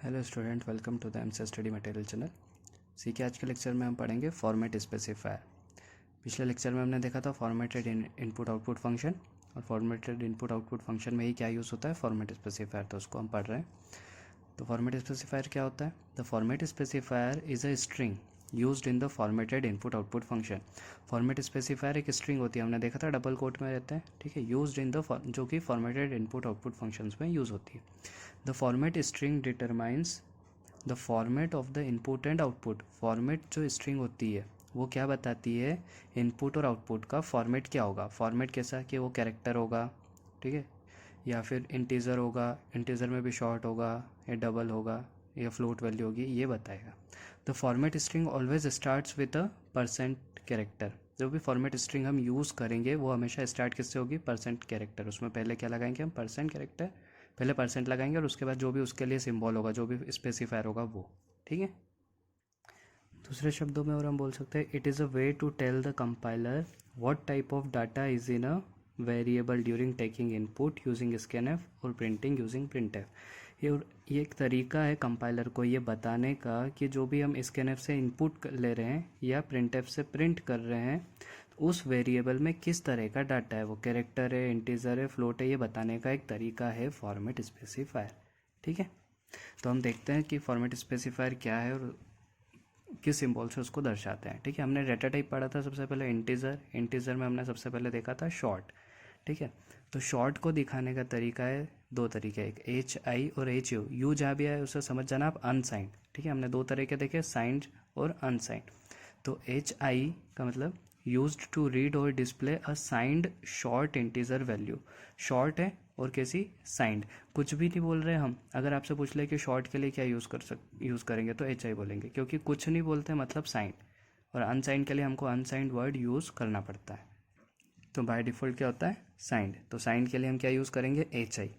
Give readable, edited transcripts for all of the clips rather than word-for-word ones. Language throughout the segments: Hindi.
Hello student, welcome to the MC study material channel. सीखे आज के लेक्चर में हम पढ़ेंगे फॉर्मेट स्पेसिफायर। पिछले लेक्चर में हमने देखा था फॉर्मेटेड इनपुट आउटपुट फंक्शन, और फॉर्मेटेड इनपुट आउटपुट फंक्शन में ही क्या यूज़ होता है, फॉर्मेट स्पेसिफायर, तो उसको हम पढ़ रहे हैं। तो फॉर्मेट स्पेसिफायर क्या होता है? The format specifier is a string used in the formatted input output function. Format specifier एक स्ट्रिंग होती है, हमने देखा था डबल कोट में रहते हैं, ठीक है, यूज्ड इन द जो कि फॉर्मेटेड इनपुट आउटपुट फंक्शंस में यूज़ होती है। The format string determines the format of the input and output. Format जो स्ट्रिंग होती है वो क्या बताती है, इनपुट और आउटपुट का फॉर्मेट क्या होगा। फॉर्मेट कैसा कि वो कैरेक्टर होगा, ठीक है, या फिर इंटीजर होगा, इंटीजर में भी शॉर्ट होगा, या डबल होगा, या फ्लोट वैल्यू होगी, ये बताएगा। The format string always starts with a percent character. जो भी फॉर्मेट स्ट्रिंग हम यूज़ करेंगे वो हमेशा स्टार्ट किससे होगी, परसेंट कैरेक्टर। उसमें पहले क्या लगाएंगे हम, परसेंट कैरेक्टर, पहले परसेंट लगाएंगे और उसके बाद जो भी उसके लिए सिंबल होगा, जो भी स्पेसिफायर होगा वो, ठीक है। दूसरे शब्दों में और हम बोल सकते हैं, it is a way to tell the compiler what type of data is in a variable during taking input using scanf और प्रिंटिंग यूजिंग प्रिंटएफ। ये एक तरीका है कंपाइलर को ये बताने का कि जो भी हम स्कैनएफ से इनपुट ले रहे हैं या प्रिंटएफ से प्रिंट कर रहे हैं, उस वेरिएबल में किस तरह का डाटा है, वो कैरेक्टर है, इंटीजर है, फ्लोट है, ये बताने का एक तरीका है फॉर्मेट स्पेसिफायर, ठीक है। तो हम देखते हैं कि फॉर्मेट स्पेसिफायर क्या है और किस सिंबल से उसको दर्शाते हैं, ठीक है। हमने डाटा टाइप पढ़ा था सबसे पहले इंटीजर, इंटीजर में हमने सबसे पहले देखा था शॉर्ट, ठीक है। तो शॉर्ट को दिखाने का तरीका है, दो तरीके, एक एच आई और एच यू। यू जहाँ भी आए उसे समझ जाना आप अनसाइंड, ठीक है। हमने दो तरीके देखे, साइंड और अनसाइंड। तो एच आई का मतलब यूज्ड टू रीड और display a signed short integer value. Short है और कैसी, साइंड। कुछ भी नहीं बोल रहे हम, अगर आपसे पूछ ले कि शॉर्ट के लिए क्या यूज़ करेंगे तो एच आई बोलेंगे, क्योंकि कुछ नहीं बोलते मतलब साइंड, और अनसाइंड के लिए हमको अनसाइंड वर्ड यूज़ करना पड़ता है। तो बाय डिफ़ॉल्ट क्या होता है, साइंड। तो साइंड के लिए हम क्या यूज़ करेंगे, एच आई।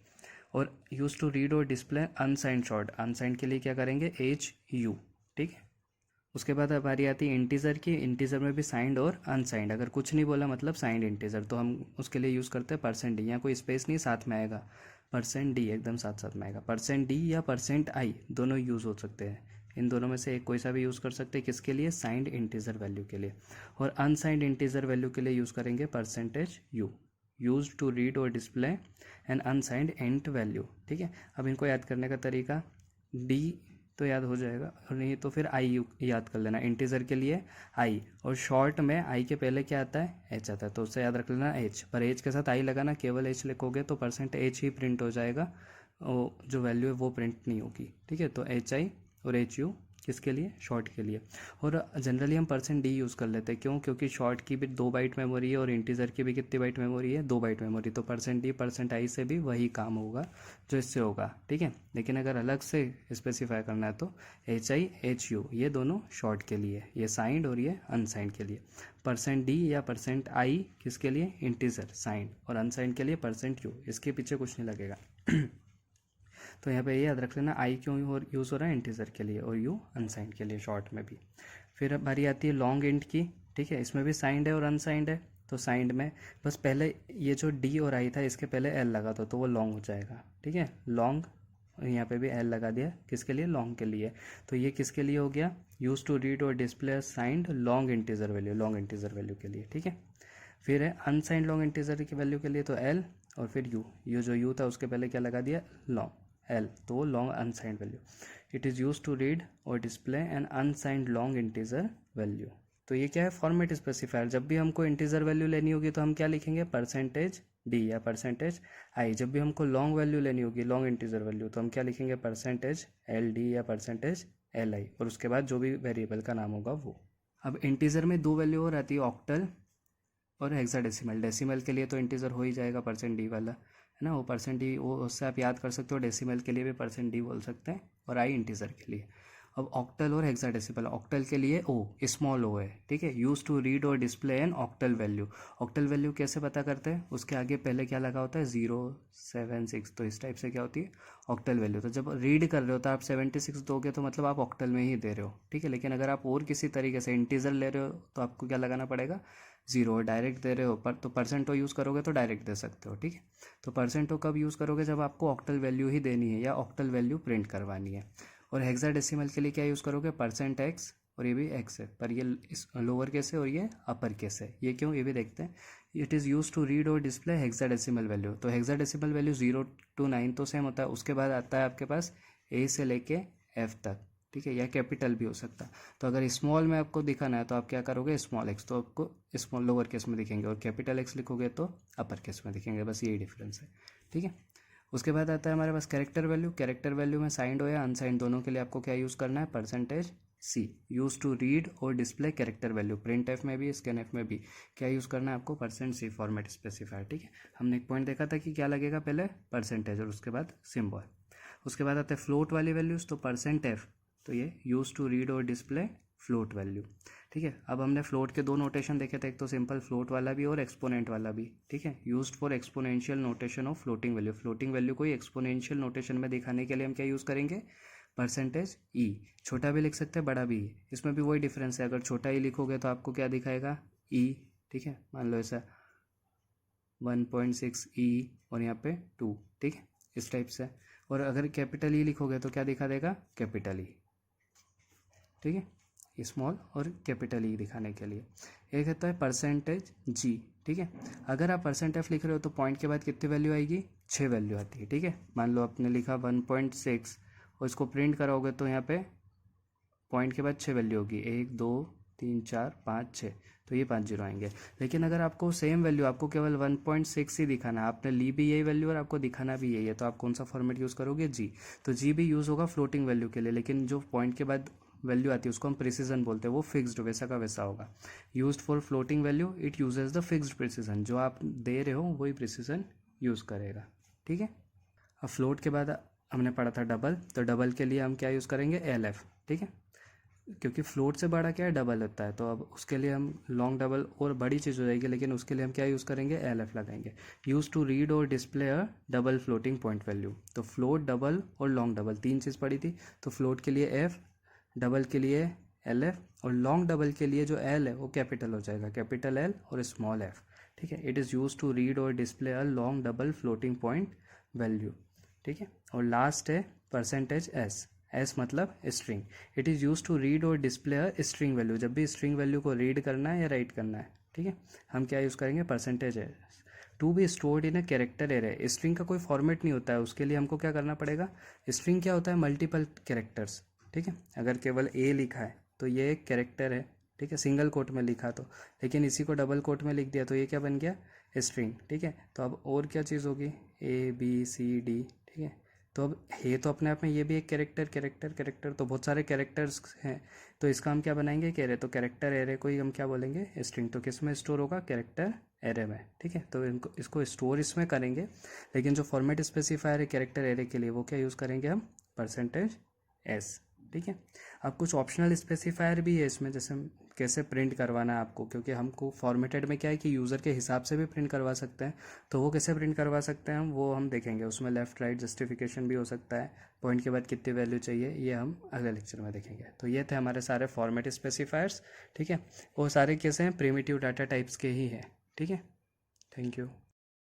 और यूज़ टू रीड और डिस्प्ले अनसाइंड शॉर्ट, अनसाइंड के लिए क्या करेंगे, एच यू, ठीक है। उसके बाद हमारी आती है इंटीजर की। इंटीजर में भी साइंड और अनसाइंड, अगर कुछ नहीं बोला मतलब साइंड इंटीजर, तो हम उसके लिए यूज़ करते हैं परसेंट डी। यहाँ कोई स्पेस नहीं, साथ में आएगा परसेंट डी, एकदम साथ साथ में आएगा। परसेंट डी या परसेंट आई दोनों यूज़ हो सकते हैं, इन दोनों में से एक कोई सा भी यूज़ कर सकते हैं, किसके लिए, साइंड इंटीजर वैल्यू के लिए। और अनसाइंड इंटीजर वैल्यू के लिए यूज़ करेंगे percentage u, use to read और display an unsigned int value, ठीक है। अब इनको याद करने का तरीका, डी तो याद हो जाएगा, और नहीं तो फिर आई याद कर लेना। इंटीजर के लिए आई, और शॉर्ट में आई के पहले क्या आता है, एच आता है, तो उससे याद रख लेना एच। पर एच के साथ आई लगाना, केवल एच लिखोगे तो परसेंट एच ही प्रिंट हो जाएगा, और जो वैल्यू है वो प्रिंट नहीं होगी, ठीक है। तो एच आई और एच यू किसके लिए, शॉर्ट के लिए। और जनरली हम परसेंट डी यूज़ कर लेते हैं, क्यों, क्योंकि शॉर्ट की भी 2 बाइट मेमोरी है और इंटीजर की भी कितनी बाइट मेमोरी है, 2 बाइट मेमोरी। तो परसेंट डी परसेंट आई से भी वही काम होगा जो इससे होगा, ठीक है। लेकिन अगर अलग से स्पेसिफाई करना है तो एच आई एच यू, ये दोनों शॉर्ट के लिए, ये साइंड और ये अनसाइंड के लिए। परसेंट डी या परसेंट आई किसके लिए, इंटीजर साइंड, और अनसाइंड के लिए परसेंट यू, इसके पीछे कुछ नहीं लगेगा। तो यहाँ पे ये याद रख लेना, आई क्यों यूज़ हो रहा है, इंटीजर के लिए, और यू अनसाइंड के लिए शॉर्ट में भी। फिर अब बारी आती है लॉन्ग इंट की, ठीक है। इसमें भी साइंड है और अनसाइंड है। तो साइंड में बस पहले ये जो डी और आई था इसके पहले एल लगा दो तो वो लॉन्ग हो जाएगा, ठीक है, लॉन्ग। यहाँ पे भी एल लगा दिया, किसके लिए, लॉन्ग के लिए। तो ये किसके लिए हो गया, यूज टू रीड और display signed long integer value, long integer value के लिए, ठीक है। फिर है अनसाइंड लॉन्ग इंटीजर की वैल्यू के लिए तो एल, और फिर यू जो यू था उसके पहले क्या लगा दिया, लॉन्ग, एल, तो वो long unsigned value. It is use to read और display an unsigned long integer value. तो ये क्या है, फॉर्मेट स्पेसिफायर। जब भी हमको इंटीजर वैल्यू लेनी होगी तो हम क्या लिखेंगे, परसेंटेज डी या परसेंटेज आई। जब भी हमको लॉन्ग वैल्यू लेनी होगी, लॉन्ग इंटीजर वैल्यू, तो हम क्या लिखेंगे, परसेंटेज एल डी या परसेंटेज एल आई, और उसके बाद जो भी वेरिएबल का नाम होगा वो। अब इंटीजर में 2 वैल्यू और आती है, ऑक्टल और हेक्साडेसिमल। डेसिमल के लिए तो इंटीजर हो ही जाएगा परसेंट डी वाला, है ना, वो परसेंट डी, वो उससे आप याद कर सकते हो। डेसिमल के लिए भी परसेंट डी बोल सकते हैं, और आई इंटीजर के लिए। अब ऑक्टल और हेक्साडेसिमल, ऑक्टल के लिए ओ, स्मॉल ओ है, ठीक है। यूज टू रीड और display an octal value. Octal value कैसे पता करते हैं, उसके आगे पहले क्या लगा होता है, 0 7 6, तो इस टाइप से क्या होती है, ऑक्टल वैल्यू। तो जब रीड कर रहे हो तो आप 76 दोगे तो मतलब आप ऑक्टल में ही दे रहे हो, ठीक है। लेकिन अगर आप और किसी तरीके से इंटीजर ले रहे हो तो आपको क्या लगाना पड़ेगा, 0 डायरेक्ट दे रहे हो पर तो परसेंटो यूज़ करोगे तो डायरेक्ट दे सकते हो, ठीक है। तो परसेंटो कब यूज़ करोगे, जब आपको ऑक्टल वैल्यू ही देनी है या ऑक्टल वैल्यू प्रिंट करवानी है। और हेक्साडेसिमल के लिए क्या यूज़ करोगे, %x, और ये भी x है, पर ये इस लोअर केस है और ये अपर केस है, ये क्यों, ये भी देखते हैं। It is use to read और डिस्प्ले हेक्साडेसिमल वैल्यू। तो हेक्साडेसिमल वैल्यू 0 to 9 तो सेम होता है, उसके बाद आता है आपके पास A से लेके F तक, ठीक है, या कैपिटल भी हो सकता है। तो अगर स्मॉल में आपको दिखाना है तो आप क्या करोगे, स्मॉल एक्स तो आपको स्मॉल लोअर केस में दिखेंगे, और कैपिटल एक्स लिखोगे तो अपर केस में दिखेंगे, बस यही डिफरेंस है, ठीक है। उसके बाद आता है हमारे पास कैरेक्टर वैल्यू। कैरेक्टर वैल्यू में साइंड हो या अनसाइंड दोनों के लिए आपको क्या यूज़ करना है, %C यूज टू रीड और display character value. Print F में भी स्कैन एफ में भी क्या यूज़ करना है आपको, %C फॉर्मेट स्पेसिफायर, ठीक है। हमने एक पॉइंट देखा था कि क्या लगेगा, पहले परसेंटेज और उसके बाद सिम्बॉल। उसके बाद आते हैं फ्लोट वाली वैल्यूज़, तो %F तो ये यूज टू रीड और डिस्प्ले फ्लोट वैल्यू, ठीक है। अब हमने फ्लोट के दो नोटेशन देखे थे, एक तो सिंपल फ्लोट वाला भी और एक्सपोनेंट वाला भी, ठीक है। Used for exponential notation of floating value. Floating value को एक्सपोनेंशियल नोटेशन में दिखाने के लिए हम क्या यूज़ करेंगे, %E। छोटा भी लिख सकते हैं, बड़ा भी, इसमें भी वही डिफरेंस है। अगर छोटा ई लिखोगे तो आपको क्या दिखाएगा, E, ठीक है, मान लो ऐसा 1.6E और यहाँ पे 2, ठीक है, इस टाइप से। और अगर कैपिटल ई लिखोगे तो क्या दिखा देगा, कैपिटल ई, ठीक है, स्मॉल और कैपिटल ई दिखाने के लिए। एक होता है %G, ठीक है। अगर आप %F लिख रहे हो तो पॉइंट के बाद कितनी वैल्यू आएगी, 6 वैल्यू आती है, ठीक है। मान लो आपने लिखा 1.6 और इसको प्रिंट कराओगे तो यहाँ पे पॉइंट के बाद 6 वैल्यू होगी, 1 2 3 4 5 6, तो ये 5 जीरो आएंगे। लेकिन अगर आपको सेम वैल्यू, आपको केवल 1.6 ही दिखाना है, आपने ली भी यही वैल्यू और आपको दिखाना भी यही है, तो आप कौन सा फॉर्मेट यूज़ करोगे, G। तो G भी यूज़ होगा फ्लोटिंग वैल्यू के लिए, लेकिन जो पॉइंट के बाद वैल्यू आती है उसको हम प्रिसीजन बोलते हैं, वो फिक्स्ड वैसा का वैसा होगा। Used for floating value, it uses the fixed precision, जो आप दे रहे हो वही प्रिसीजन यूज़ करेगा, ठीक है। अब फ्लोट के बाद हमने पढ़ा था डबल, तो डबल के लिए हम क्या यूज़ करेंगे, LF, ठीक है, क्योंकि फ्लोट से बड़ा क्या है, डबल होता है। तो अब उसके लिए हम लॉन्ग डबल और बड़ी चीज़ हो जाएगी, लेकिन उसके लिए हम क्या यूज़ करेंगे, LF लगाएंगे। यूज़ टू रीड और डिस्प्ले अ डबल फ्लोटिंग पॉइंट वैल्यू। तो फ्लोट, डबल और लॉन्ग डबल, तीन चीज़ पड़ी थी। तो फ्लोट के लिए F, डबल के लिए LF, और लॉन्ग डबल के लिए जो L है वो कैपिटल हो जाएगा, कैपिटल L और स्मॉल f, ठीक है। It is use to read और display a long double floating point value, ठीक है। और लास्ट है %S, एस मतलब string. It is use to read और डिस्प्ले अ स्ट्रिंग वैल्यू। जब भी स्ट्रिंग वैल्यू को रीड करना है या राइट करना है, ठीक है, हम क्या यूज़ करेंगे, %S। To be stored in a character array. String का कोई फॉर्मेट नहीं होता है, उसके लिए हमको क्या करना पड़ेगा, स्ट्रिंग क्या होता है, मल्टीपल कैरेक्टर्स, ठीक है। अगर केवल A लिखा है तो ये एक कैरेक्टर है, ठीक है, सिंगल कोट में लिखा तो, लेकिन इसी को डबल कोट में लिख दिया तो ये क्या बन गया, स्ट्रिंग, ठीक है। तो अब और क्या चीज़ होगी, ABCD, ठीक है। तो अब है तो अपने आप में ये भी एक कैरेक्टर, कैरेक्टर कैरेक्टर, तो बहुत सारे कैरेक्टर्स हैं, तो इसका हम क्या बनाएंगे, एरे। तो कैरेक्टर एरे को ही हम क्या बोलेंगे, स्ट्रिंग। तो किस में स्टोर होगा, कैरेक्टर एरे में, ठीक है। तो इसको स्टोर इसमें करेंगे, लेकिन जो फॉर्मेट स्पेसिफायर है कैरेक्टर एरे के लिए वो क्या यूज़ करेंगे हम, %S, ठीक है। अब कुछ ऑप्शनल स्पेसिफायर भी है इसमें, जैसे कैसे प्रिंट करवाना है आपको, क्योंकि हमको फॉर्मेटेड में क्या है कि यूज़र के हिसाब से भी प्रिंट करवा सकते हैं, तो वो कैसे प्रिंट करवा सकते हैं वो हम देखेंगे। उसमें लेफ़्ट राइट जस्टिफिकेशन भी हो सकता है, पॉइंट के बाद कितनी वैल्यू चाहिए ये हम अगले लेक्चर में देखेंगे। तो ये थे हमारे सारे फॉर्मेट स्पेसिफायर्स, ठीक है। वो सारे कैसे हैं, प्रिमिटिव डाटा टाइप्स के ही हैं, ठीक है। Thank you.